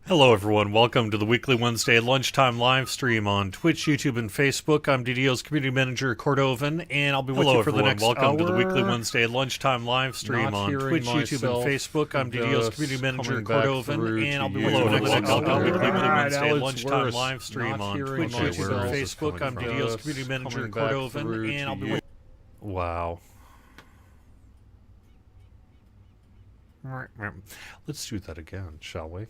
Hello everyone, welcome to the weekly Wednesday lunchtime live stream on Twitch, YouTube, and Facebook. I'm DDO's community manager Cordovan, and I'll be with you for the next welcome to the weekly Wednesday lunchtime live stream on Twitch, YouTube, and Facebook. I'm DDO's community manager Cordovan, and I'll be with you for the next weekly Wednesday lunchtime live stream on Twitch, YouTube, and Facebook. I'm DDO's community manager Cordovan, and I'll be with Wow. Let's do that again, shall we?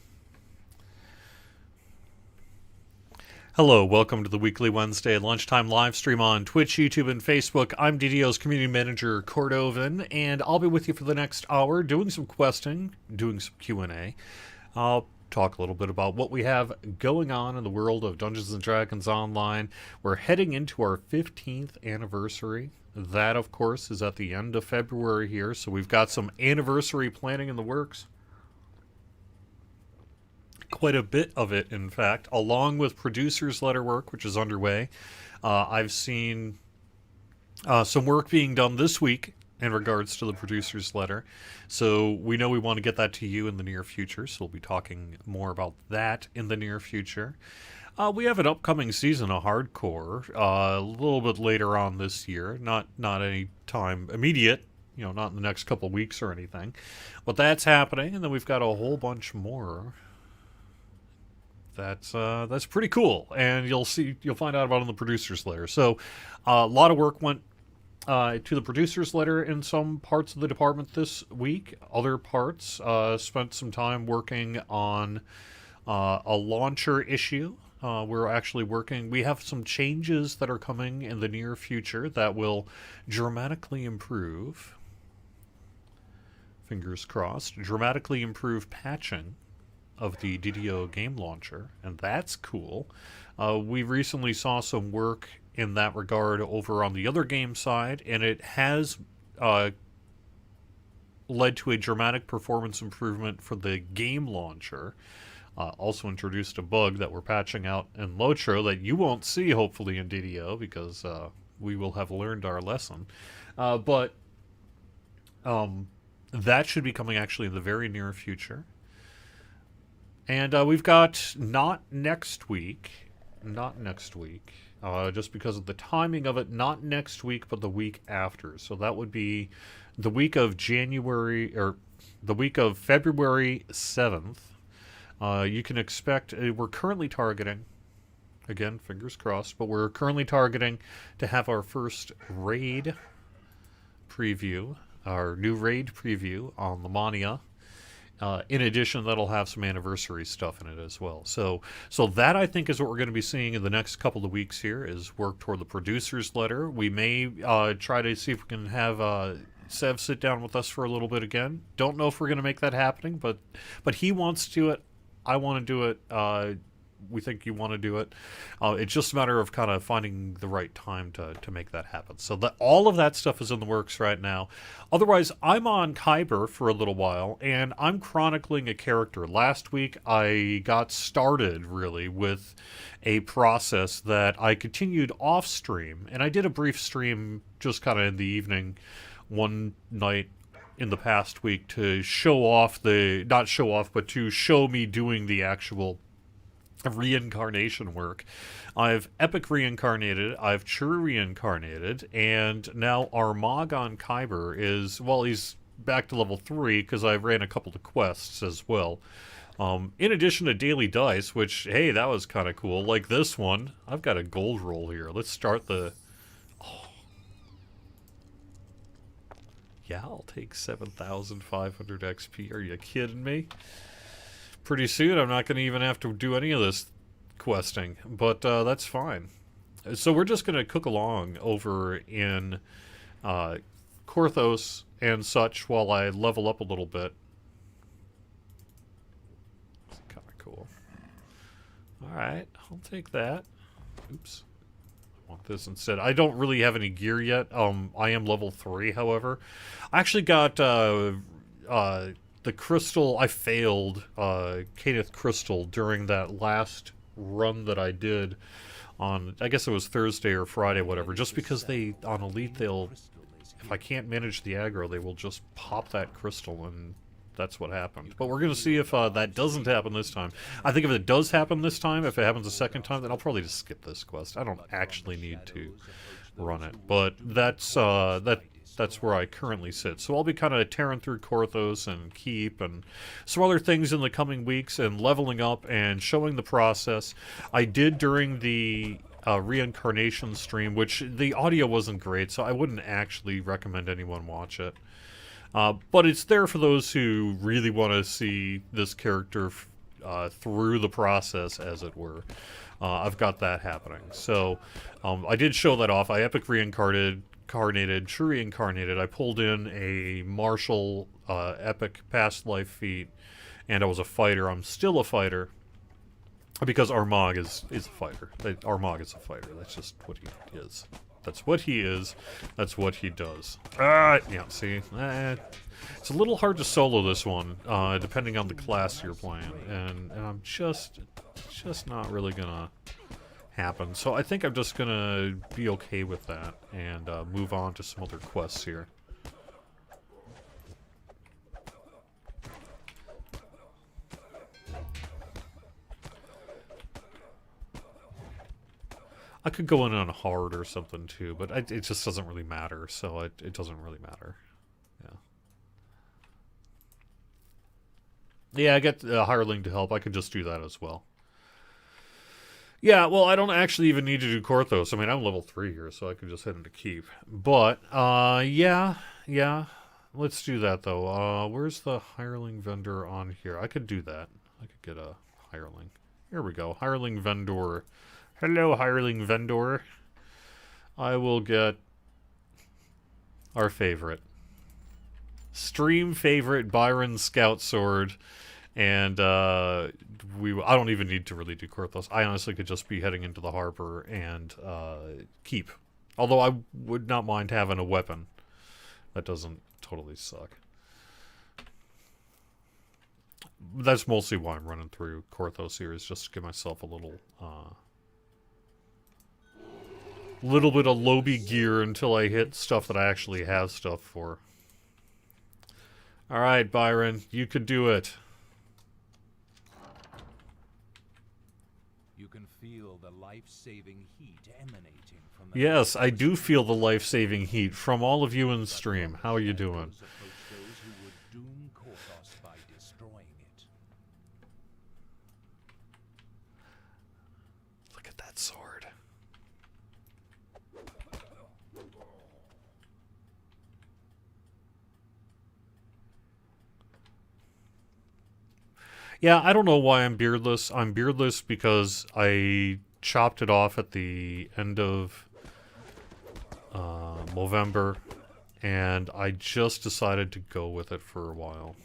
Hello, welcome to the weekly Wednesday lunchtime live stream on Twitch, YouTube, and Facebook. I'm DDO's community manager, Cordovan, and I'll be with you for the next hour doing some questing, doing some Q&A. I'll talk a little bit about what we have going on in the world of Dungeons & Dragons Online. We're heading into our 15th anniversary. That, of course, is at the end of February here, so we've got some anniversary planning in the works. Quite a bit of it, in fact, along with producer's letter work, which is underway. I've seen some work being done this week in regards to the producer's letter. So we know we want to get that to you in the near future, so we'll be talking more about that in the near future. We have an upcoming season of Hardcore a little bit later on this year, not any time immediate, not in the next couple weeks or anything. But that's happening, and then we've got a whole bunch more. That's pretty cool, and you'll find out about it in the producer's letter. So a lot of work went to the producer's letter in some parts of the department this week. Other parts spent some time working on a launcher issue. We're actually working. We have some changes that are coming in the near future that will dramatically improve. Fingers crossed. Dramatically improve patching of the DDO game launcher, and that's cool. We recently saw some work in that regard over on the other game side, and it has led to a dramatic performance improvement for the game launcher. Also introduced a bug that we're patching out in Lotro that you won't see, hopefully, in DDO, because we will have learned our lesson. But that should be coming actually in the very near future. And we've got not next week, just because of the timing of it, not next week, but the week after. So that would be the week of February 7th. You can expect, we're currently targeting, again, fingers crossed, but we're currently targeting to have our first raid preview, our new raid preview on Lamania. In addition, that'll have some anniversary stuff in it as well. So that, I think, is what we're going to be seeing in the next couple of weeks here, is work toward the producer's letter. We may try to see if we can have Sev sit down with us for a little bit again. Don't know if we're going to make that happening, but he wants to do it. I want to do it. We think you want to do it. It's just a matter of kind of finding the right time to make that happen. So all of that stuff is in the works right now. Otherwise, I'm on Kyber for a little while, and I'm chronicling a character. Last week, I got started, really, with a process that I continued off-stream, and I did a brief stream just kind of in the evening one night in the past week to show off not show off, but to show me doing the actual reincarnation work. I've epic reincarnated, I've true reincarnated, and now Armag on Kyber is, well, he's back to level 3 because I ran a couple of quests as well. In addition to daily dice, which, hey, that was kind of cool. Like this one, I've got a gold roll here. Let's start the... Oh. Yeah, I'll take 7,500 XP. Are you kidding me? Pretty soon I'm not going to even have to do any of this questing, but that's fine. So we're just going to cook along over in Korthos and such while I level up a little bit. It's kind of cool. Alright, I'll take that. Oops. I want this instead. I don't really have any gear yet. I am level 3, however. I actually got the crystal. I failed Kenneth Crystal during that last run that I did on, I guess it was Thursday or Friday, whatever, just because on Elite, if I can't manage the aggro, they will just pop that crystal and that's what happened. But we're going to see if that doesn't happen this time. I think if it does happen this time, if it happens a second time, then I'll probably just skip this quest. I don't actually need to run it. But that's where I currently sit. So I'll be kind of tearing through Korthos and Keep and some other things in the coming weeks and leveling up and showing the process. I did during the reincarnation stream, which the audio wasn't great, so I wouldn't actually recommend anyone watch it. But it's there for those who really want to see this character through the process, as it were. I've got that happening. So I did show that off. I epic reincarnated, true reincarnated. I pulled in a martial epic past life feat, and I was a fighter. I'm still a fighter. Because Armagh is a fighter. Armagh is a fighter. That's just what he is. That's what he is. That's what he does. Yeah, see? It's a little hard to solo this one, depending on the class you're playing. And I'm just not really gonna happen. So I think I'm just gonna be okay with that and move on to some other quests here. I could go in on hard or something too, but it just doesn't really matter, so it doesn't really matter. Yeah. Yeah, I get Hireling to help. I could just do that as well. Yeah, well, I don't actually even need to do Korthos. I mean, I'm level 3 here, so I could just head into Keep. But, yeah. Let's do that, though. Where's the Hireling vendor on here? I could do that. I could get a Hireling. Here we go. Hireling vendor. Hello, Hireling vendor. I will get our favorite. Stream favorite Byron Scout Sword. And I don't even need to really do Korthos. I honestly could just be heading into the harbor and Keep. Although I would not mind having a weapon. That doesn't totally suck. That's mostly why I'm running through Korthos here, is just to give myself a little bit of lobby gear until I hit stuff that I actually have stuff for. Alright, Byron, you could do it. You can feel the life-saving heat emanating from the... Yes, I do feel the life-saving heat from all of you in the stream. How are you doing? Those who would doom Korthos by destroying it. Look at that sword. Yeah, I don't know why I'm beardless. I'm beardless because I chopped it off at the end of November, and I just decided to go with it for a while.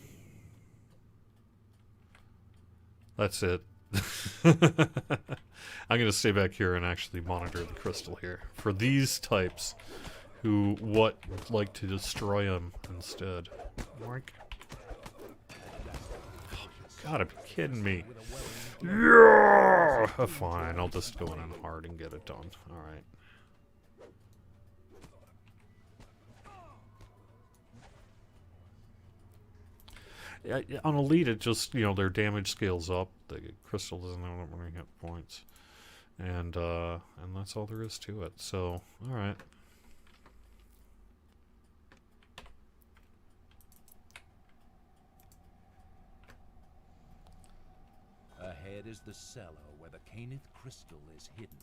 That's it. I'm going to stay back here and actually monitor the crystal here for these types who like to destroy them instead. Mark. Gotta be kidding me. Yeah! Fine, I'll just go in on hard and get it done. Alright. Yeah, on Elite, it just, their damage scales up. The crystal doesn't have many hit points. And that's all there is to it. So, alright. Ahead is the cellar where the Canith crystal is hidden.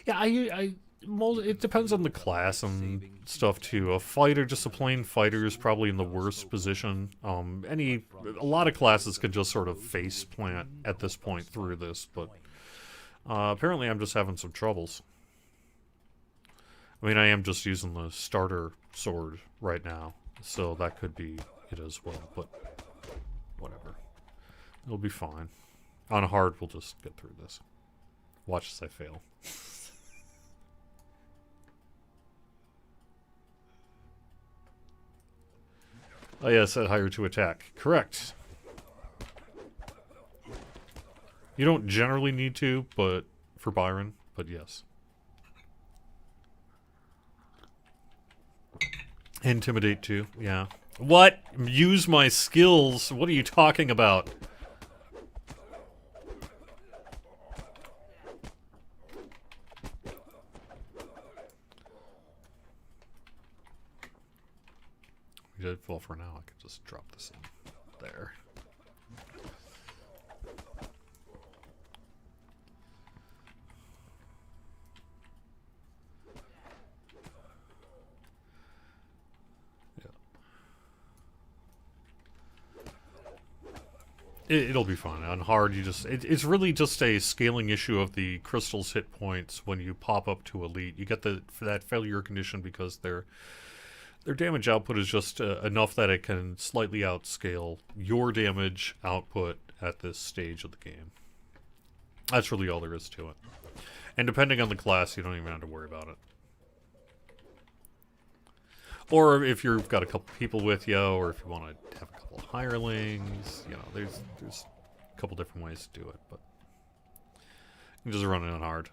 Yeah, it depends on the class and stuff too. A fighter, just a plain fighter, is probably in the worst position. A lot of classes could just sort of face plant at this point through this, but apparently I'm just having some troubles. I mean, I am just using the starter sword right now, so that could be it as well, but whatever. It'll be fine. On hard, we'll just get through this. Watch as I fail. Oh yeah, set higher to attack. Correct. You don't generally need to, but for Byron, but yes. Intimidate too, yeah. What? Use my skills? What are you talking about? Well, for now, I could just drop this in there. It'll be fun. On hard, you just it's really just a scaling issue of the crystal's hit points when you pop up to elite. You get that failure condition because their damage output is just enough that it can slightly outscale your damage output at this stage of the game. That's really all there is to it. And depending on the class, you don't even have to worry about it. Or if you've got a couple people with you, or if you want to have a couple of hirelings, you know, there's a couple different ways to do it, but you can just run it on hard.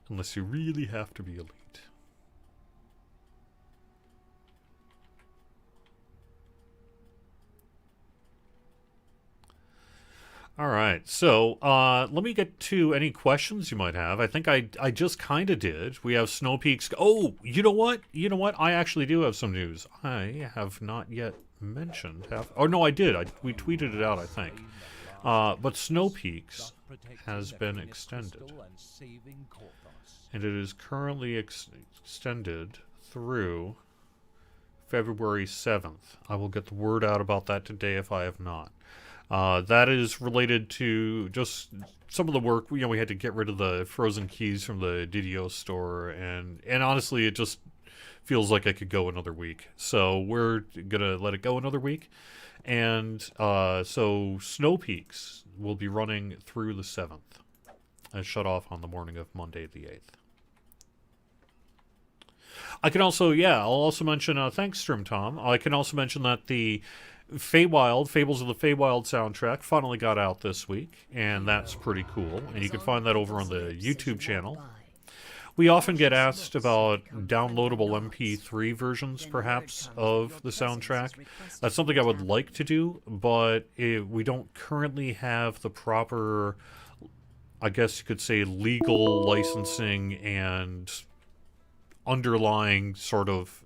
Unless you really have to be elite. Alright, so let me get to any questions you might have. I think I just kind of did. We have Snow Peaks. Oh, you know what? You know what? I actually do have some news. I have not yet mentioned. Oh, no, I did. We tweeted it out, I think. But Snow Peaks has been extended. And it is currently extended through February 7th. I will get the word out about that today if I have not. That is related to just some of the work. You know, we had to get rid of the frozen keys from the Didio store, and honestly, it just feels like I could go another week. So we're gonna let it go another week, and so Snow Peaks will be running through the 7th, and shut off on the morning of Monday the 8th. I can also, I'll also mention, thanks, Strim Tom. I can also mention that the Fables of the Feywild soundtrack finally got out this week, and that's pretty cool. And you can find that over on the YouTube channel. We often get asked about downloadable MP3 versions, perhaps, of the soundtrack. That's something I would like to do, but we don't currently have the proper, I guess you could say, legal licensing and underlying sort of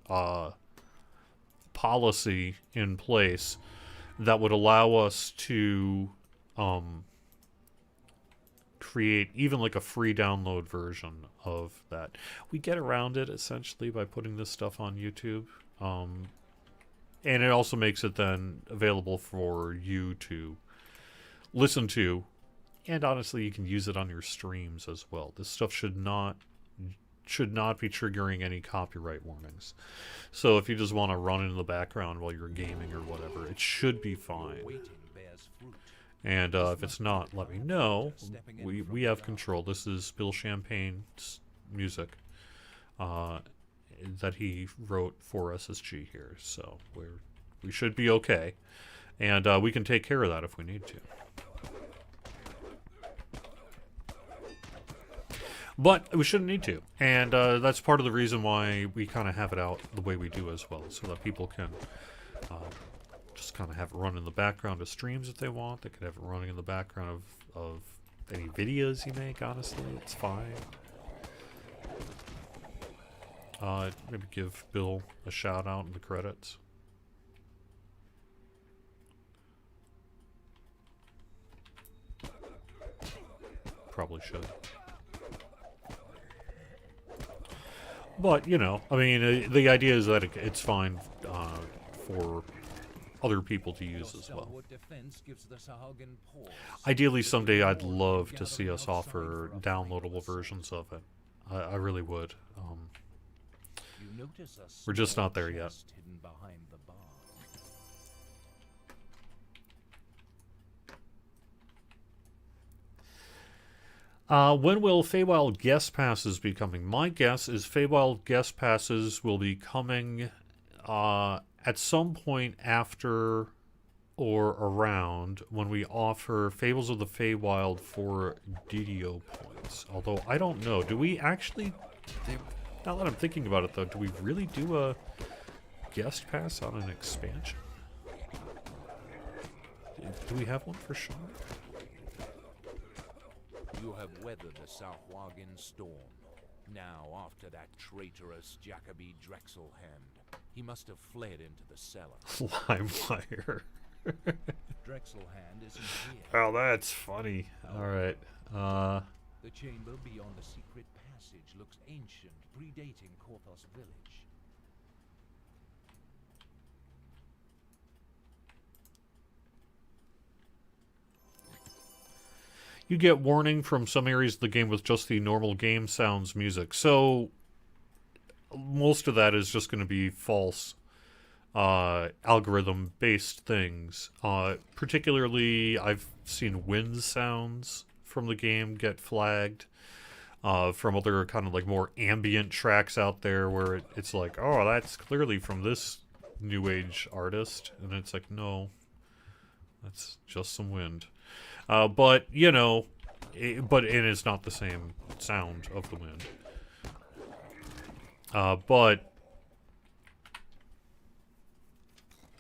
policy in place that would allow us to create even like a free download version of that. We get around it essentially by putting this stuff on YouTube, and it also makes it then available for you to listen to, and honestly you can use it on your streams as well. This stuff should not be triggering any copyright warnings. So if you just want to run it in the background while you're gaming or whatever, it should be fine. And if it's not, let me know. We have control. This is Bill Champagne's music that he wrote for SSG here. So we should be okay. And we can take care of that if we need to. But we shouldn't need to, and that's part of the reason why we kind of have it out the way we do as well, so that people can just kind of have it run in the background of streams if they want. They could have it running in the background of any videos you make, honestly. It's fine. Maybe give Bill a shout out in the credits. Probably should. But, you know, I mean, the idea is that it's fine for other people to use as well. Ideally, someday I'd love to see us offer downloadable versions of it. I really would. We're just not there yet. When will Feywild Guest Passes be coming? My guess is Feywild Guest Passes will be coming at some point after or around when we offer Fables of the Feywild for Didio points. Although, I don't know. Do we actually... Now that I'm thinking about it, though, do we really do guest pass on an expansion? Do we have one for sure? You have weathered the Sauhwagen storm. Now, after that traitorous Jacoby Drexelhand, he must have fled into the cellar. LimeWire. Drexelhand isn't here. Oh, that's funny. Alright. The chamber beyond the secret passage looks ancient, predating Korthos village. You get warning from some areas of the game with just the normal game sounds music. So, most of that is just going to be false algorithm-based things. Particularly, I've seen wind sounds from the game get flagged. From other kind of like more ambient tracks out there where it's like, oh, that's clearly from this new age artist. And it's like, no, that's just some wind. But, you know, but it is not the same sound of the wind. But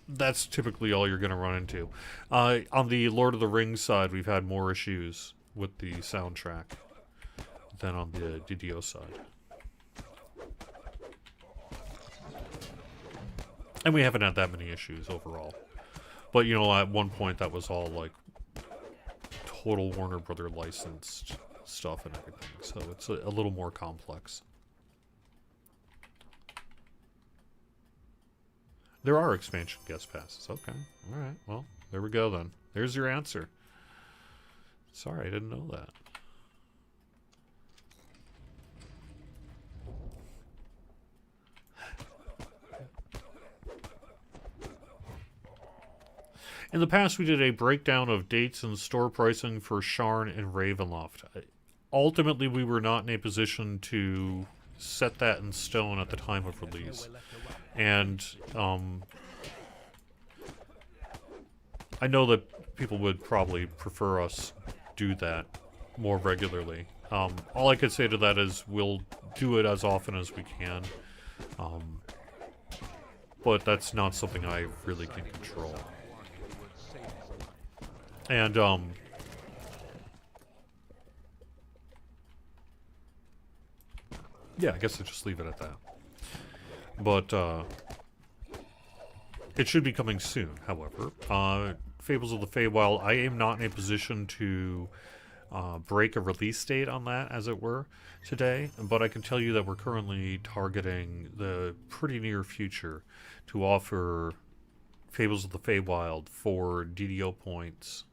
that's typically all you're going to run into. On the Lord of the Rings side, we've had more issues with the soundtrack than on the DDO side. And we haven't had that many issues overall. But, you know, at one point that was all, like, total Warner Brother licensed stuff and everything. So it's a little more complex. There are expansion guest passes. Okay. Alright. Well, there we go then. There's your answer. Sorry, I didn't know that. In the past, we did a breakdown of dates and store pricing for Sharn and Ravenloft. Ultimately, we were not in a position to set that in stone at the time of release. And I know that people would probably prefer us do that more regularly. All I could say to that is we'll do it as often as we can. But that's not something I really can control. And, yeah, I guess I'll just leave it at that. But, it should be coming soon, however. Fables of the Feywild, I am not in a position to break a release date on that, as it were, today. But I can tell you that we're currently targeting the pretty near future to offer Fables of the Feywild for DDO points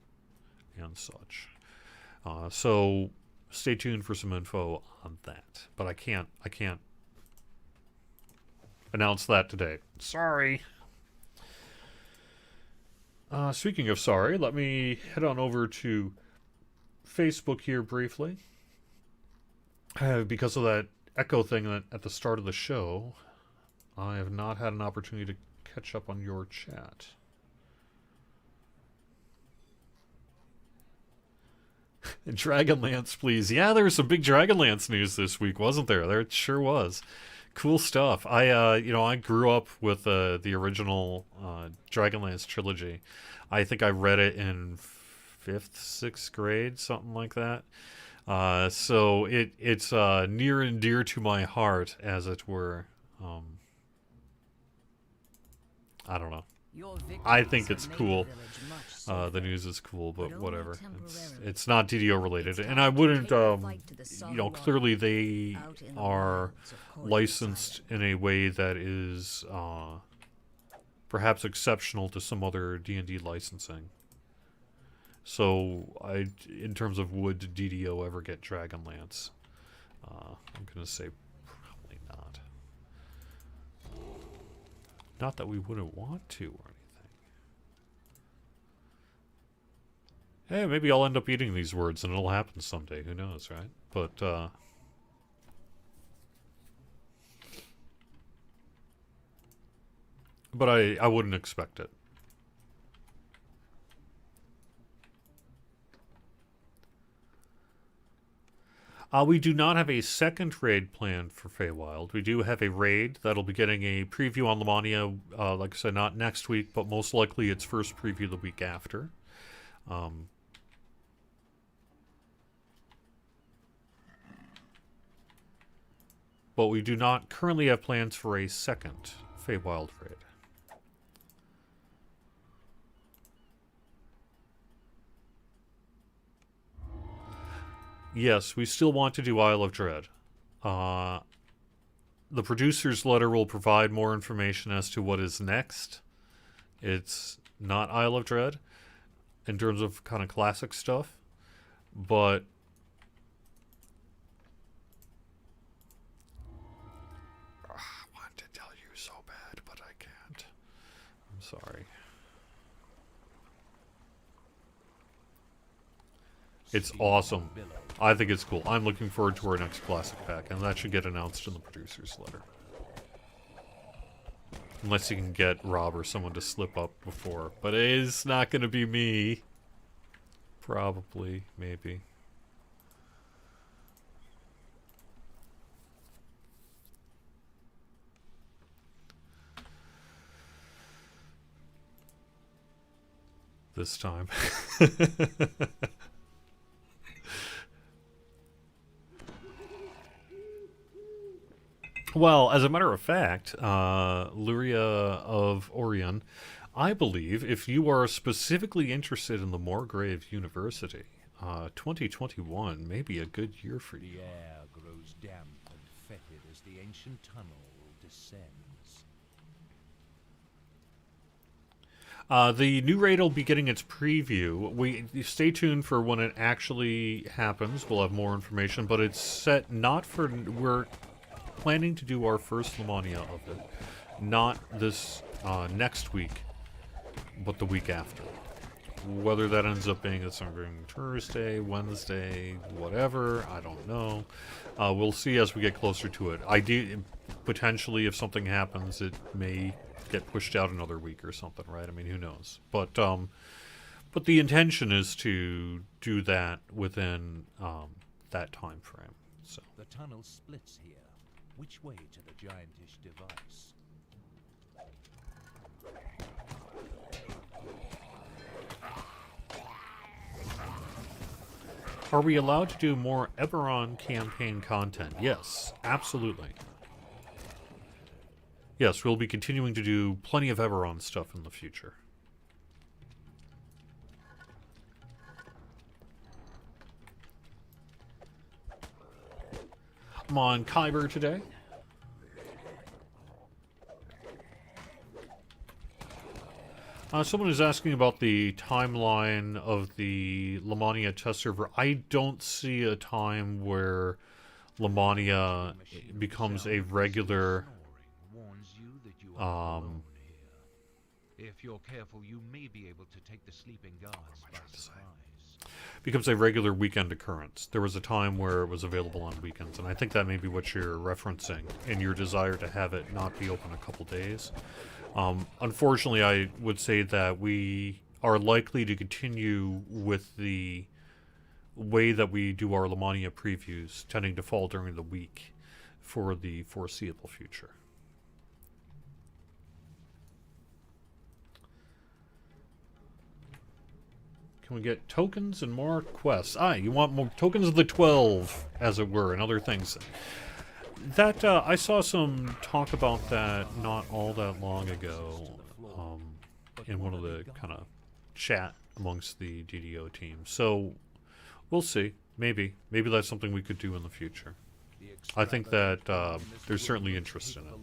and such. So stay tuned for some info on that. But I can't announce that today. Sorry. Speaking of sorry, let me head on over to Facebook here briefly. Because of that echo thing at the start of the show, I have not had an opportunity to catch up on your chat. Dragonlance, please. Yeah, there was some big Dragonlance news this week, wasn't there? There sure was. Cool stuff. I grew up with the original Dragonlance trilogy. I think I read it in 5th, 6th grade, something like that. So it's near and dear to my heart, as it were. I don't know. I think it's cool. The news is cool, but whatever. It's not DDO related, and I wouldn't. Clearly they are licensed in a way that is perhaps exceptional to some other D&D licensing. So, in terms of would DDO ever get Dragonlance, I'm gonna say probably not. Not that we wouldn't want to or anything. Hey, maybe I'll end up eating these words and it'll happen someday. Who knows, right? But, I wouldn't expect it. We do not have a second raid planned for Feywild. We do have a raid that'll be getting a preview on Lamania, like I said, not next week, but most likely its first preview the week after. But we do not currently have plans for a second Feywild raid. Yes, we still want to do Isle of Dread. The producer's letter will provide more information as to what is next. It's not Isle of Dread in terms of kind of classic stuff, but I want to tell you so bad, but I can't. I'm sorry. It's awesome. I think it's cool. I'm looking forward to our next classic pack, and that should get announced in the producer's letter. Unless you can get Rob or someone to slip up before. But it is not going to be me. Probably. Maybe. This time. Well, as a matter of fact, Luria of Orion, I believe if you are specifically interested in the Morgrave University, 2021 may be a good year for you. The air grows damp and fetid as the ancient tunnel descends. The new raid will be getting its preview. Stay tuned for when it actually happens. We'll have more information, but it's set not for... We're planning to do our first Lamania of it. Not this next week, but the week after. Whether that ends up being something Thursday, Wednesday, whatever, I don't know. We'll see as we get closer to it. Potentially, if something happens, it may get pushed out another week or something, right? I mean, who knows? But the intention is to do that within that time frame. So the tunnel splits here. Which way to the giantish device? Are we allowed to do more Eberron campaign content? Yes, absolutely. Yes, we'll be continuing to do plenty of Eberron stuff in the future. I'm on Kyber today. Someone is asking about the timeline of the Lamania test server. I don't see a time where Lamania becomes a regular... If you're careful, you may be able to take the sleeping guards by surprise. Becomes a regular weekend occurrence. There was a time where it was available on weekends, and I think that may be what you're referencing in your desire to have it not be open a couple days. Unfortunately, I would say that we are likely to continue with the way that we do our Lamania previews, tending to fall during the week for the foreseeable future. Can we get tokens and more quests? You want more tokens of the 12, as it were, and other things. That, I saw some talk about that not all that long ago, in one of the kind of chat amongst the DDO team. So, we'll see. Maybe. Maybe that's something we could do in the future. I think that there's certainly interest in it.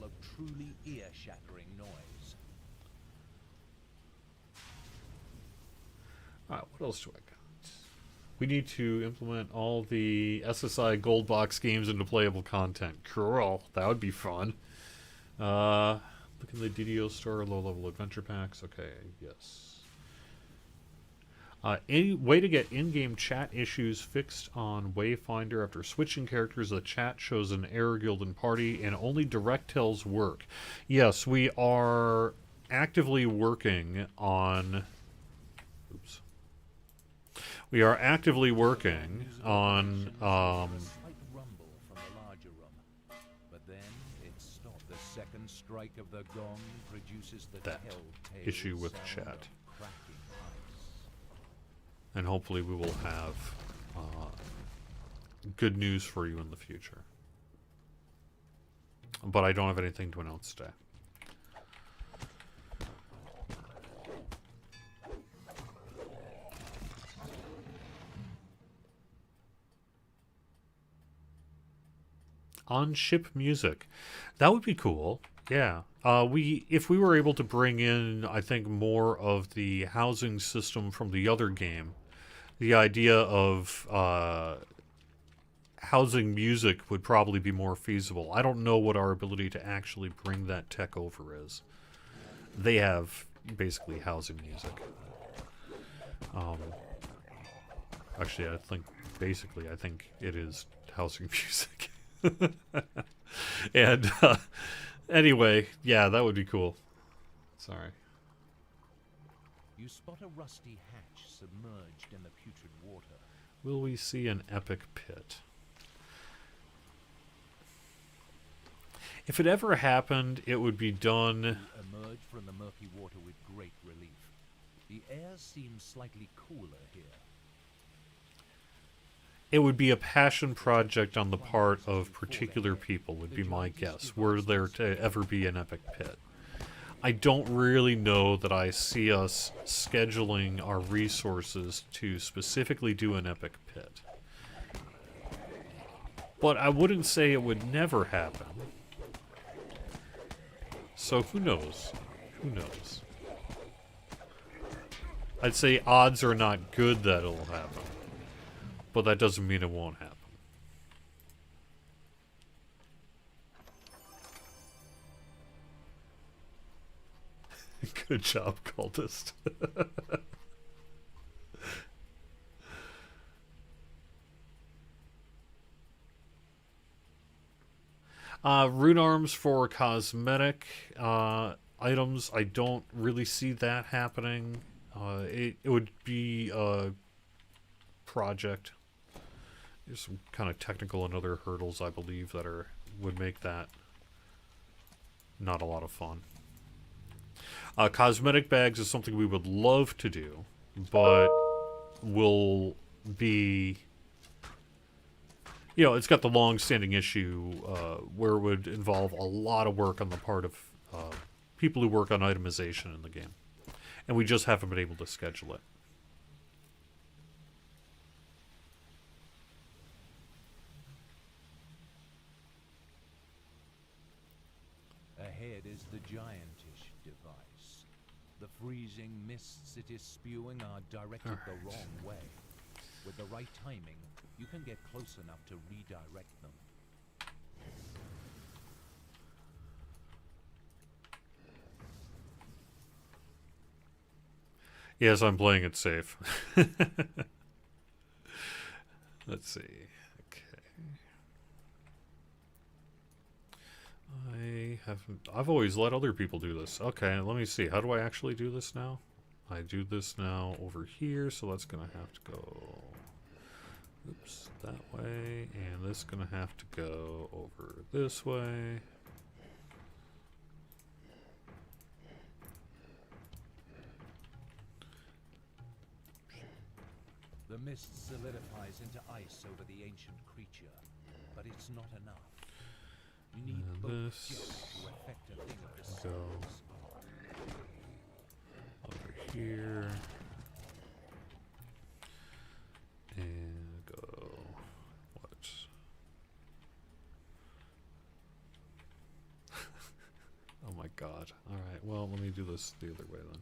Alright, what else do I got? We need to implement all the SSI Gold Box games into playable content. Cool. That would be fun. Look in the DDO store, low-level adventure packs. Okay, yes. Any way to get in-game chat issues fixed on Wayfinder after switching characters? The chat shows an error guild and party, and only direct tells work. Yes, we are actively working on... Oops. We are actively working on strike of the gong produces the that telltale issue with sound chat. of cracking ice. And hopefully we will have good news for you in the future. But I don't have anything to announce today. On-ship music. That would be cool. Yeah. If we were able to bring in, I think, more of the housing system from the other game, the idea of housing music would probably be more feasible. I don't know what our ability to actually bring that tech over is. They have basically housing music. Actually, I think it is housing music. And anyway, yeah, that would be cool. Sorry. You spot a rusty hatch submerged in the putrid water. Will we see an epic pit? If it ever happened, it would be done. You emerge from the murky water with great relief. The air seems slightly cooler here. It would be a passion project on the part of particular people, would be my guess, were there to ever be an epic pit. I don't really know that I see us scheduling our resources to specifically do an epic pit. But I wouldn't say it would never happen. So who knows? Who knows? I'd say odds are not good that it'll happen. But that doesn't mean it won't happen. Good job, cultist. Rune arms for cosmetic items. I don't really see that happening. It would be a project. There's some kind of technical and other hurdles, I believe, that would make that not a lot of fun. Cosmetic bags is something we would love to do, but will be... You know, it's got the long-standing issue where it would involve a lot of work on the part of people who work on itemization in the game. And we just haven't been able to schedule it. Ahead is the giantish device. The freezing mists it is spewing are directed the wrong way. With the right timing, you can get close enough to redirect them. Yes, I'm playing it safe. Let's see. I've always let other people do this. Okay, let me see. How do I actually do this now? I do this now over here, so that's gonna have to go, oops, that way, and this is gonna have to go over this way. The mist solidifies into ice over the ancient creature, but it's not enough. You need both this jets to effect a thing of the go size. over here and go what? Oh my god. Alright, well, let me do this the other way then.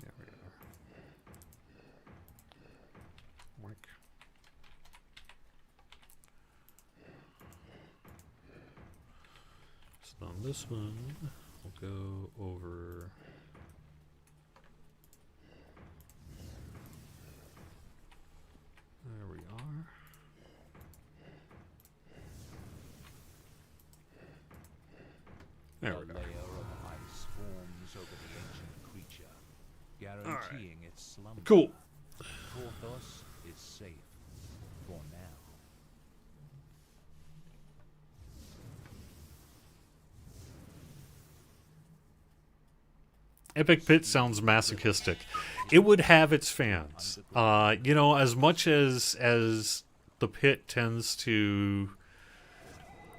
There we are. Work. So on this one, we'll go over. There we are. There we A go. layer of ice forms over the ancient creature, guaranteeing its slumber. Cool. Porthos is safe for now. Epic Pit sounds masochistic. It would have its fans. You know, as much as the pit tends to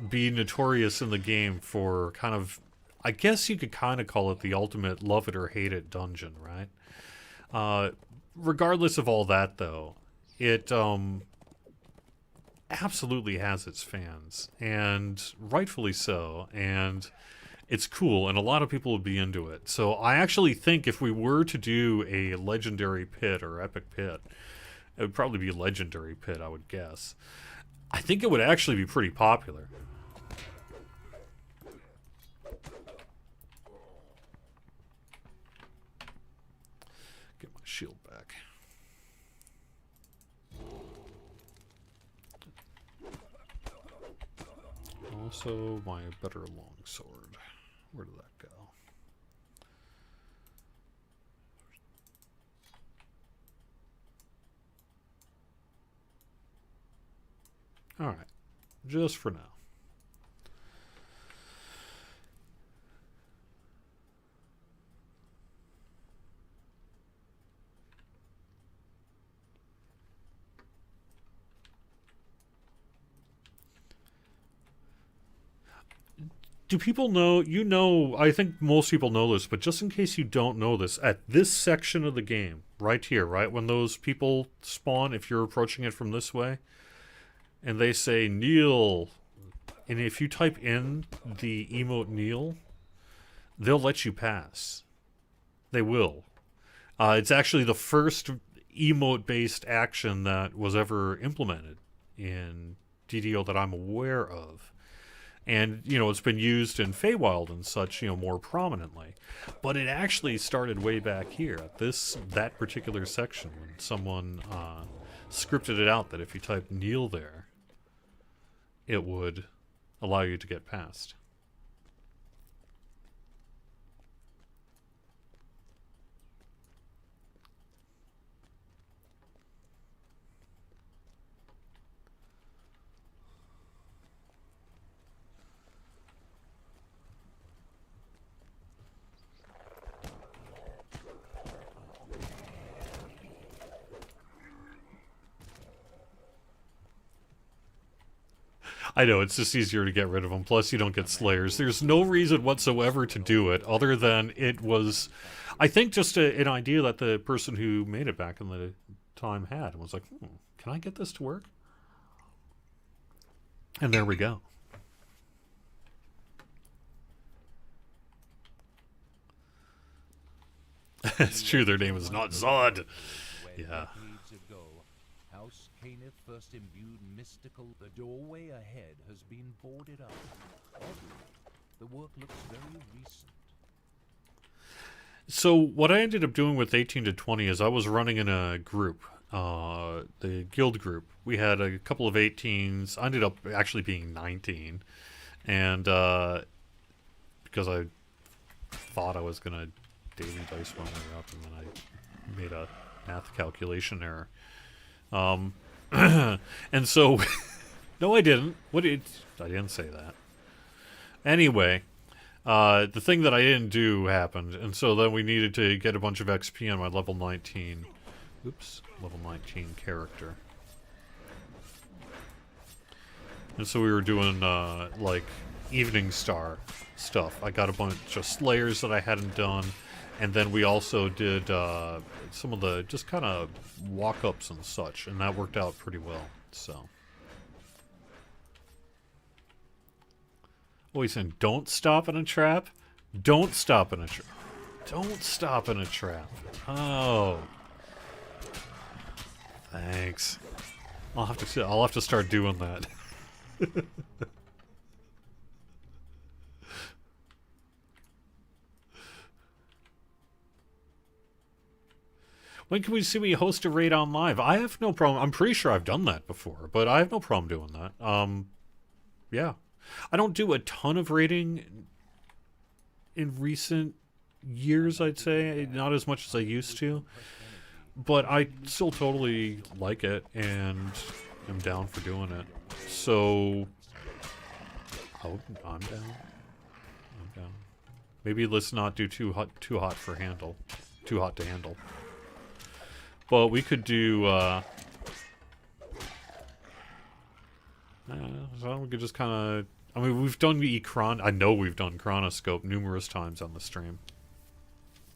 be notorious in the game for kind of, I guess you could kind of call it the ultimate love it or hate it dungeon, right? Regardless of all that, though, it absolutely has its fans, and rightfully so, and it's cool, and a lot of people would be into it. So I actually think if we were to do a legendary pit or epic pit, it would probably be a legendary pit, I would guess. I think it would actually be pretty popular. Get my shield back. Also, my better longsword. Where did that go? Alright. Just for now. Do people know, you know, I think most people know this, but just in case you don't know this, at this section of the game, right here, right, when those people spawn, if you're approaching it from this way, and they say, kneel, and if you type in the emote kneel, they'll let you pass. They will. It's actually the first emote-based action that was ever implemented in DDO that I'm aware of. And, you know, it's been used in Feywild and such, you know, more prominently. But it actually started way back here at that particular section when someone scripted it out that if you type kneel there, it would allow you to get past. I know, it's just easier to get rid of them. Plus, you don't get slayers. There's no reason whatsoever to do it other than it was, I think, just an idea that the person who made it back in the time had. And was like, can I get this to work? And there we go. It's true, their name is not Zod. Yeah. House Caniff first imbued mystical. The doorway ahead has been boarded up. Oddly, the work looks very recent. So what I ended up doing with 18 to 20 is I was running in a group, the guild group. We had a couple of 18s. I ended up actually being 19, and because I thought I was gonna daily dice my way up, and then I made a math calculation error. And so, no, I didn't. I didn't say that. Anyway, the thing that I didn't do happened, and so then we needed to get a bunch of XP on my level 19. Oops, level 19 character. And so we were doing, like, Evening Star stuff. I got a bunch of Slayers that I hadn't done. And then we also did some of the just kind of walk-ups and such, and that worked out pretty well, so. Oh, he's saying, don't stop in a trap? Don't stop in a trap. Don't stop in a trap. Oh. Thanks. I'll have to start doing that. When can we see me host a raid on live? I have no problem. I'm pretty sure I've done that before, but I have no problem doing that. Yeah. I don't do a ton of raiding in recent years, I'd say. Not as much as I used to. But I still totally like it, and am down for doing it. So, I'm down. I'm down. Maybe let's not do too hot for handle. Too hot to handle. But we could do, so we could just kind of... I mean, we've done I know we've done Chronoscope numerous times on the stream.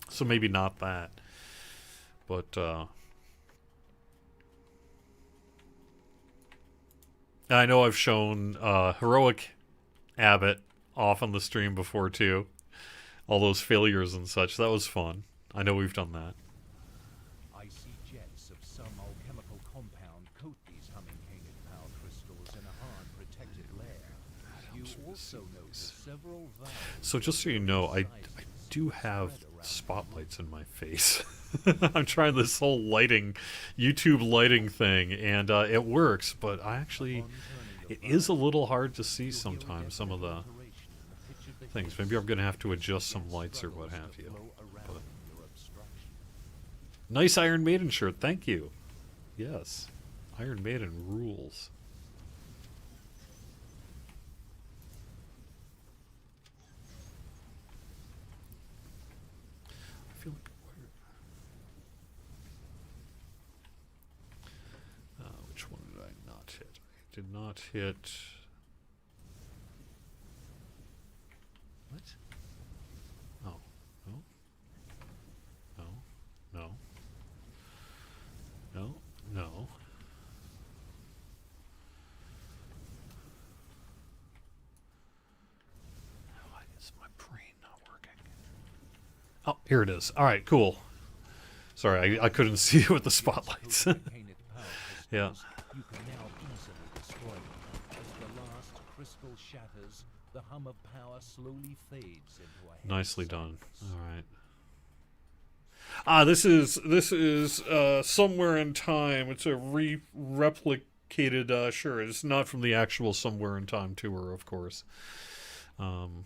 So maybe not that. But, I know I've shown, Heroic Abbott off on the stream before, too. All those failures and such. That was fun. I know we've done that. Icy jets of some alchemical compound coat these humming painted power crystals in a hard-protected layer. You also notice several valves. So just so you know, I do have spotlights in my face. I'm trying this whole YouTube lighting thing, and it works, but it is a little hard to see sometimes, some of the things. Maybe I'm going to have to adjust some lights or what have you. But nice Iron Maiden shirt, thank you. Yes, Iron Maiden rules. I feel like which one did I not hit? I did not hit... What? Oh. No. No. No. No. No. Why is my brain not working? Oh, here it is. Alright, cool. Sorry, I couldn't see it with the spotlights. Yeah. You can now easily destroy them. As the last crystal shatters, the hum of power slowly fades into a Nicely done. All right. Ah, this is Somewhere in Time. It's a replicated sure, it's not from the actual Somewhere in Time tour, of course. Who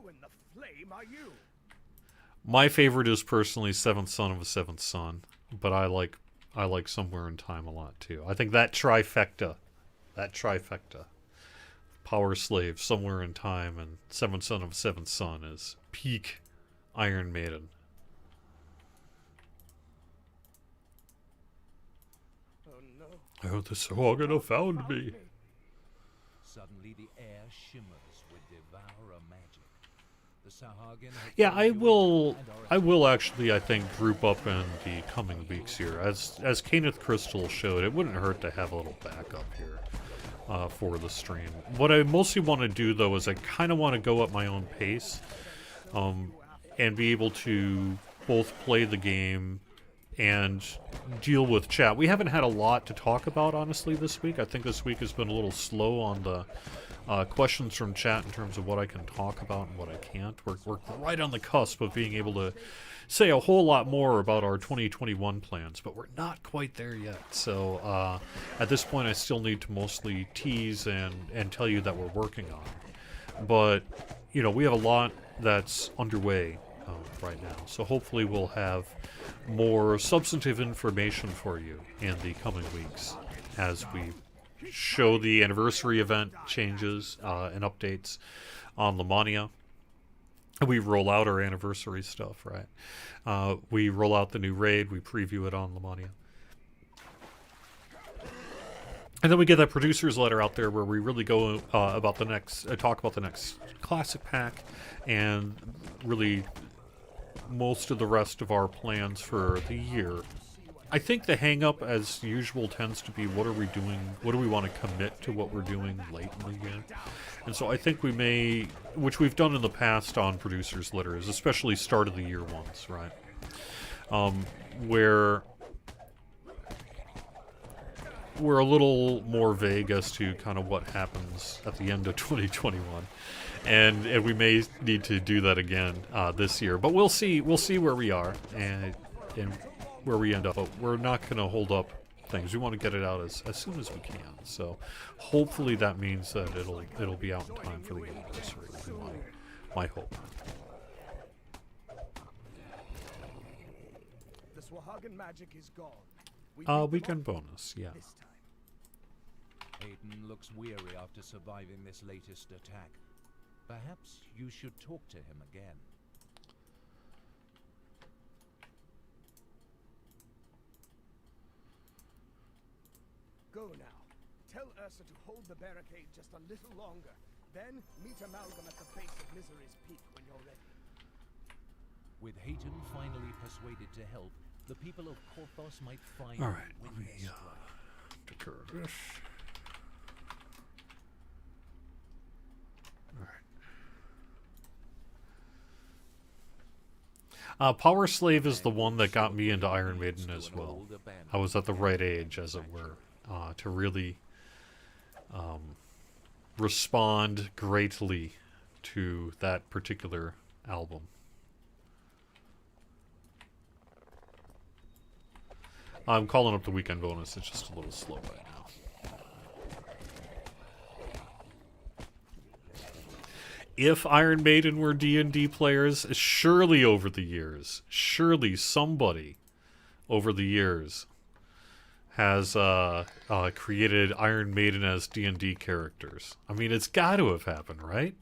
in the flame are you? My favorite is personally Seventh Son of a Seventh Son, but I like Somewhere in Time a lot too. I think that trifecta, Power Slave, Somewhere in Time, and Seventh Son of a Seventh Son is peak Iron Maiden. Oh no. Oh, the Sahagin have found me. Suddenly the air shimmers with devourer magic. The Sahagin have Yeah, found I you will and are actually, I think, group up in the coming weeks here. As Kenneth Crystal showed, it wouldn't hurt to have a little backup here for the stream. What I mostly want to do, though, is I kind of want to go at my own pace and be able to both play the game and deal with chat. We haven't had a lot to talk about, honestly, this week. I think this week has been a little slow on the questions from chat in terms of what I can talk about and what I can't. We're right on the cusp of being able to say a whole lot more about our 2021 plans, but we're not quite there yet. So at this point, I still need to mostly tease and tell you that we're working on it. But, you know, we have a lot that's underway right now. So hopefully we'll have more substantive information for you in the coming weeks as we show the anniversary event changes and updates on Lamania. We roll out our anniversary stuff, right? We roll out the new raid, we preview it on Lamania. And then we get that producer's letter out there where we really go about the next, talk about the next classic pack and really most of the rest of our plans for the year. I think the hang-up, as usual, tends to be what are we doing, what do we want to commit to what we're doing late in the game. And so I think we may, which we've done in the past on producers' letters, especially start of the year ones, right? Where we're a little more vague as to kind of what happens at the end of 2021. And we may need to do that again this year. But we'll see where we are and where we end up. But we're not going to hold up things. We want to get it out as soon as we can. So hopefully that means that it'll be out in time for the anniversary. Would be my hope. Swahagan magic is gone. We Weekend bonus, yeah. this time. Hayden looks weary after surviving this latest attack. Perhaps you should talk to him again. Go now. Tell Ursa to hold the barricade just a little longer. Then meet Amalgam at the base of Misery's Peak when you're ready. With Hayden finally persuaded to help, the people of Korthos might finally All right, win let me this strike. decur this. All right. Power Slave is the one that got me into Iron Maiden as well. I was at the right age, as it were, to really respond greatly to that particular album. I'm calling up the weekend bonus. It's just a little slow right now. If Iron Maiden were D&D players, surely over the years, surely somebody over the years has created Iron Maiden as D&D characters. I mean, it's got to have happened, right?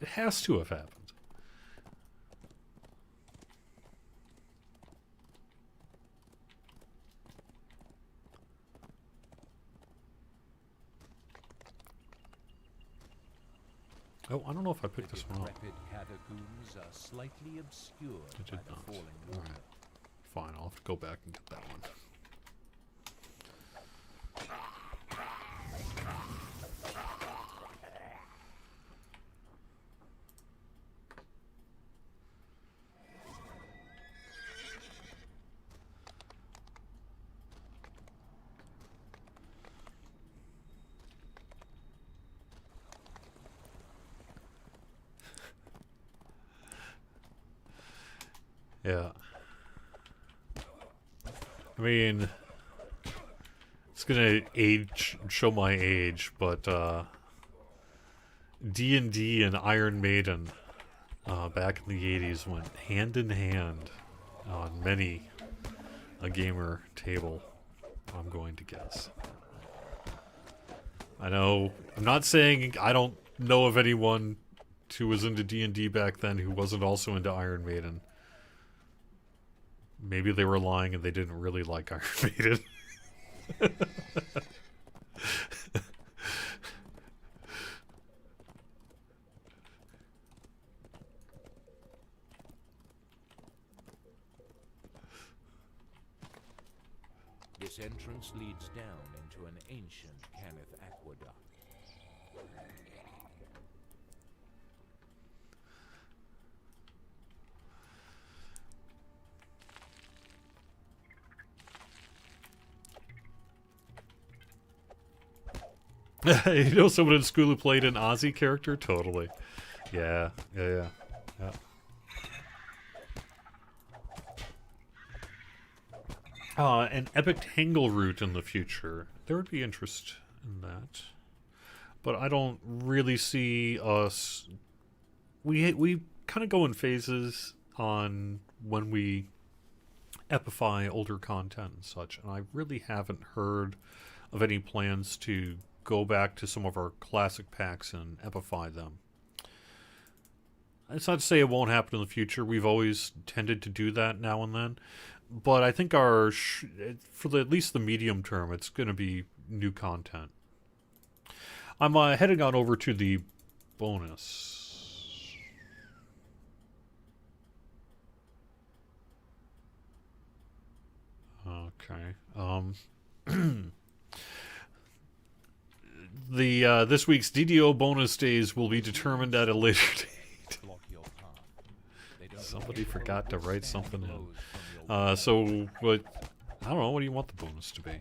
It has to have happened. Oh, I don't know if I picked The this one up. decrepit catacombs are slightly obscured I by did the not. falling All water. right. Fine, I'll have to go back and get that one. Yeah. I mean, it's gonna show my age, but D&D and Iron Maiden back in the 80s went hand in hand on many a gamer table, I'm going to guess. I know, I'm not saying I don't know of anyone who was into D&D back then who wasn't also into Iron Maiden. Maybe they were lying and they didn't really like Iron Maiden. This entrance leads down into an ancient Canith aqueduct. You know someone in school who played an Ozzy character? Totally. Yeah. An epic tangle route in the future. There would be interest in that. But I don't really see us... We kind of go in phases on when we epify older content and such, and I really haven't heard of any plans to go back to some of our classic packs and epify them. It's not to say it won't happen in the future. We've always tended to do that now and then. But I think for at least the medium term, it's going to be new content. I'm heading on over to the bonus. Okay. This week's DDO bonus days will be determined at a later date. Block your path. They don't Somebody care forgot to what write stand something in. blows from your So, what? I don't know. What do you want the bonus to be?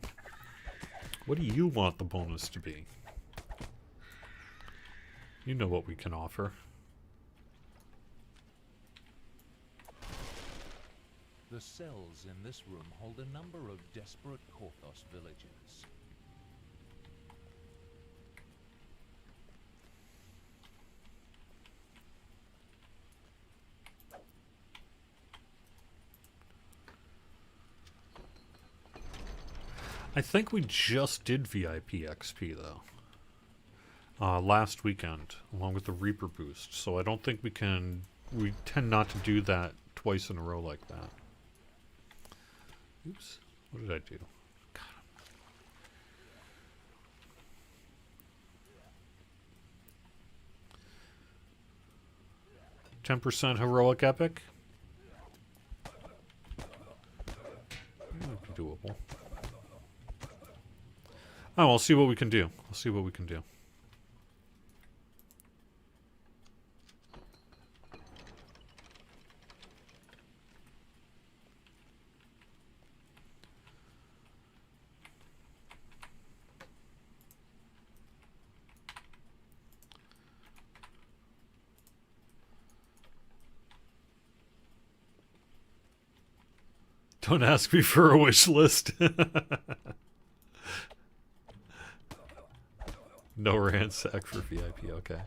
What do you want the bonus to be? You know what we can offer. The cells in this room hold a number of desperate Korthos villagers. I think we just did VIP XP though. Last weekend, along with the Reaper boost. So I don't think we can... We tend not to do that twice in a row like that. Oops. What did I do? 10% heroic epic. Might be doable. Oh, I'll see what we can do. I'll see what we can do. Don't ask me for a wish list. No ransack for VIP, okay.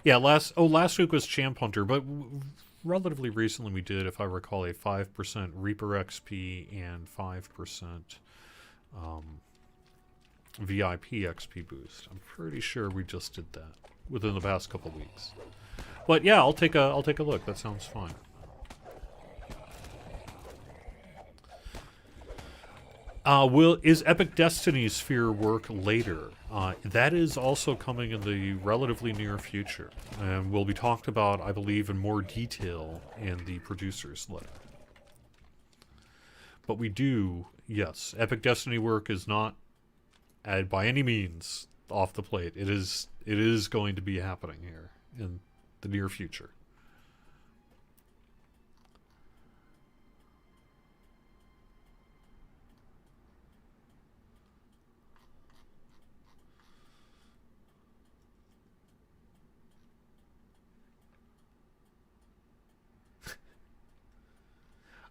Yeah, last week was Champ Hunter, but relatively recently we did, if I recall, a 5% Reaper XP and 5% VIP XP boost. I'm pretty sure we just did that within the past couple weeks. But yeah, I'll take a look. That sounds fine. Is Epic Destiny Sphere work later? That is also coming in the relatively near future, and will be talked about, I believe, in more detail in the producer's letter. But we do, yes, Epic Destiny work is not, by any means, off the plate. It is going to be happening here in the near future.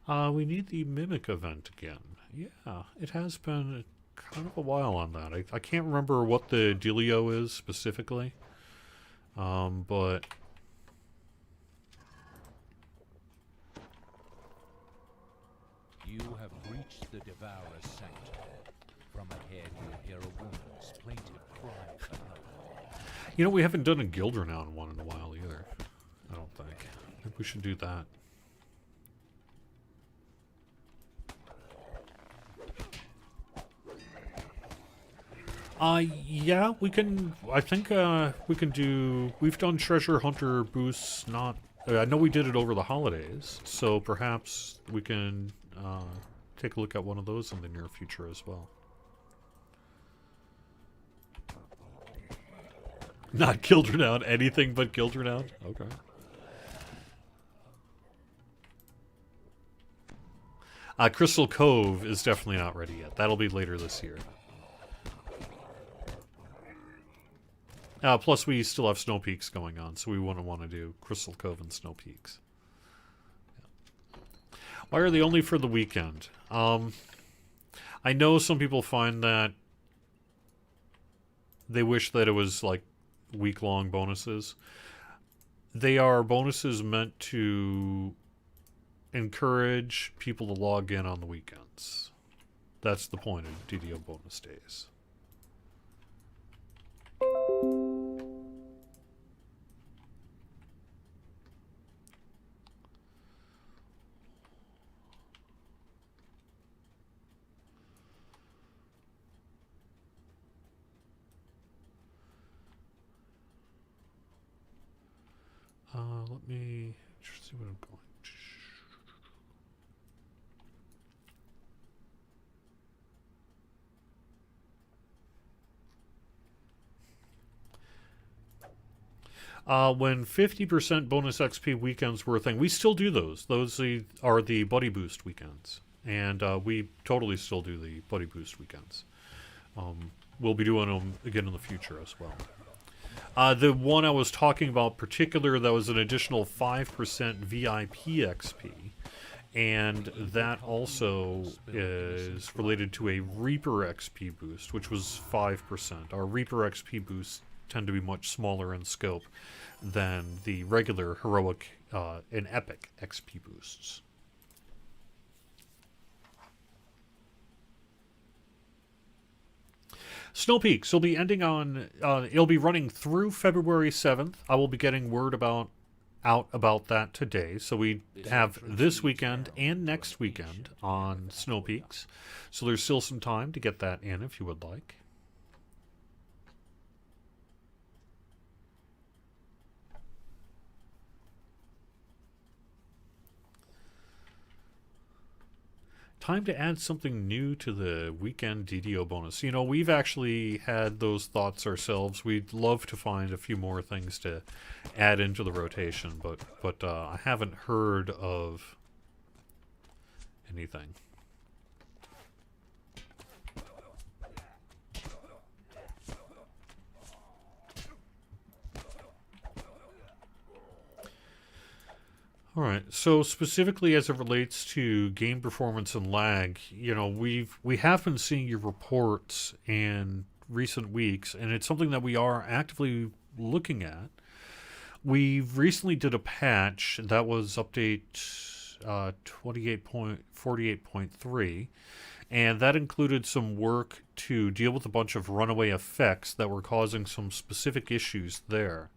We need the Mimic event again. Yeah, it has been kind of a while on that. I can't remember what the dealio is specifically. But... You have reached the Devourer's sanctum. From ahead you'll hear a woman's plaintive cry for help. You know, we haven't done a guild renown one in a while either. I don't think. I think we should do that. Yeah, we can, I think, we can do, we've done treasure hunter boosts, not, I know we did it over the holidays, so perhaps we can, take a look at one of those in the near future as well. Not guild renown, anything but guild renown? Okay. Crystal Cove is definitely not ready yet. That'll be later this year. Plus, we still have Snow Peaks going on, so we wouldn't want to do Crystal Cove and Snow Peaks. Yeah. Why are they only for the weekend? I know some people find that they wish that it was, like, week-long bonuses. They are bonuses meant to encourage people to log in on the weekends. That's the point of DDO bonus days. Let me just see what I'm going. When 50% bonus XP weekends were a thing, we still do those. Those are the Buddy Boost weekends. And we totally still do the Buddy Boost weekends. We'll be doing them again in the future as well. The one I was talking about particular, that was an additional 5% VIP XP. And that also is related to a Reaper XP boost, which was 5%. Our Reaper XP boosts tend to be much smaller in scope than the regular heroic and epic XP boosts. Snow Peaks will be ending on. It'll be running through February 7th. I will be getting word out about that today. So we have this weekend and next weekend on Snow Peaks. So there's still some time to get that in if you would like. Time to add something new to the weekend DDO bonus. You know, we've actually had those thoughts ourselves. We'd love to find a few more things to add into the rotation, but I haven't heard of anything. All right. So specifically as it relates to game performance and lag, you know, we have been seeing your reports in recent weeks, and it's something that we are actively looking at. We recently did a patch that was update 28.48.3, and that included some work to deal with a bunch of runaway effects that were causing some specific issues there.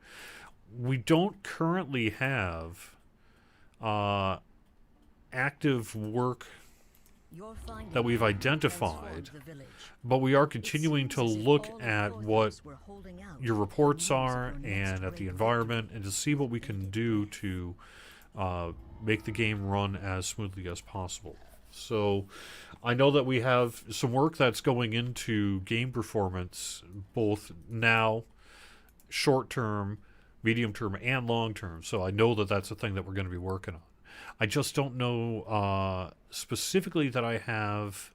We don't currently have active work that we've identified, but we are continuing to look at what your reports are and at the environment and to see what we can do to make the game run as smoothly as possible. So I know that we have some work that's going into game performance both now, short term, medium term, and long term. So I know that that's a thing that we're going to be working on. I just don't know specifically that I have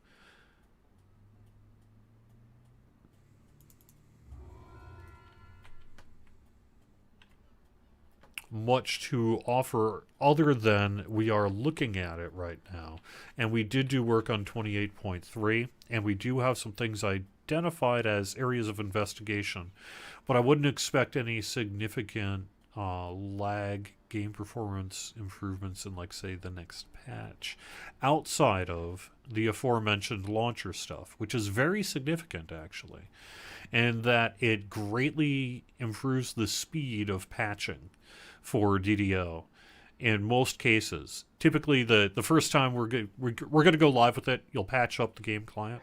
much to offer other than we are looking at it right now. And we did do work on 28.3, and we do have some things identified as areas of investigation, but I wouldn't expect any significant lag game performance improvements in, like, say, the next patch outside of the aforementioned launcher stuff, which is very significant actually, and that it greatly improves the speed of patching for DDO in most cases. Typically the first time we're going to go live with it, you'll patch up the game client,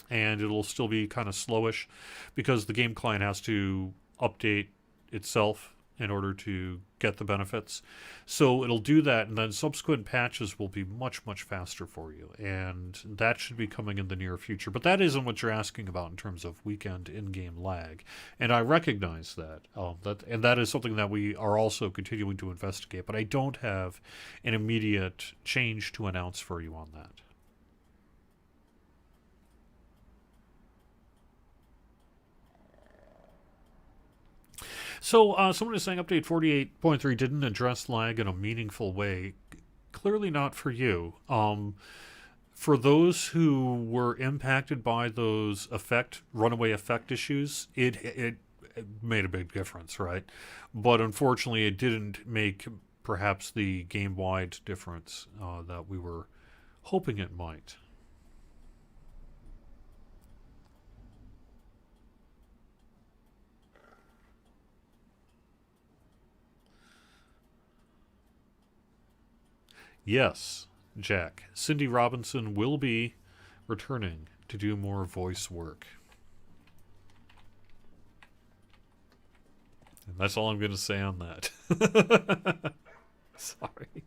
and it'll still be kind of slowish because the game client has to update itself in order to get the benefits. So it'll do that, and then subsequent patches will be much, much faster for you, and that should be coming in the near future. But that isn't what you're asking about in terms of weekend in-game lag, and I recognize that. And that is something that we are also continuing to investigate, but I don't have an immediate change to announce for you on that. So someone is saying update 48.3 didn't address lag in a meaningful way. Clearly not for you. For those who were impacted by those runaway effect issues, it made a big difference, right? But unfortunately, it didn't make perhaps the game-wide difference that we were hoping it might. Yes, Jack. Cindy Robinson will be returning to do more voice work. And that's all I'm going to say on that. Sorry.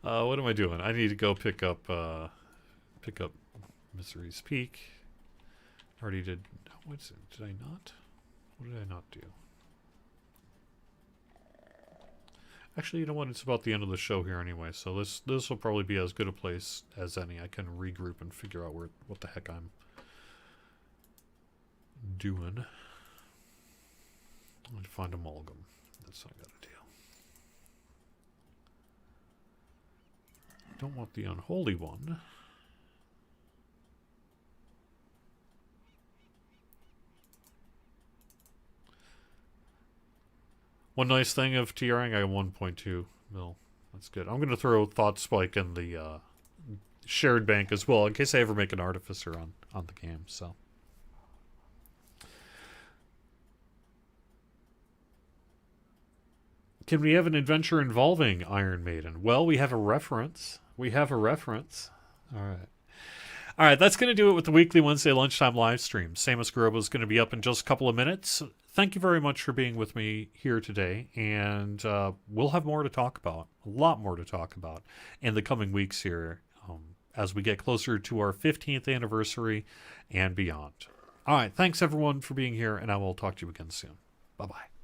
What am I doing? I need to go pick up Misery's Peak. Already did. What is it? Did I not? What did I not do? Actually, you know what? It's about the end of the show here anyway, so this will probably be as good a place as any. I can regroup and figure out what the heck I'm doing. I need to find Amalgam. That's what I gotta do. I don't want the unholy one. One nice thing of TRing, I got 1.2 mil. That's good. I'm going to throw Thought Spike in the shared bank as well, in case I ever make an Artificer on the game. So Can we have an adventure involving Iron Maiden? Well, we have a reference. We have a reference. All right. All right, that's going to do it with the weekly Wednesday lunchtime live stream. Samus Garoba is going to be up in just a couple of minutes. Thank you very much for being with me here today, and we'll have more to talk about, a lot more to talk about in the coming weeks here as we get closer to our 15th anniversary and beyond. All right, thanks everyone for being here, and I will talk to you again soon. Bye-bye.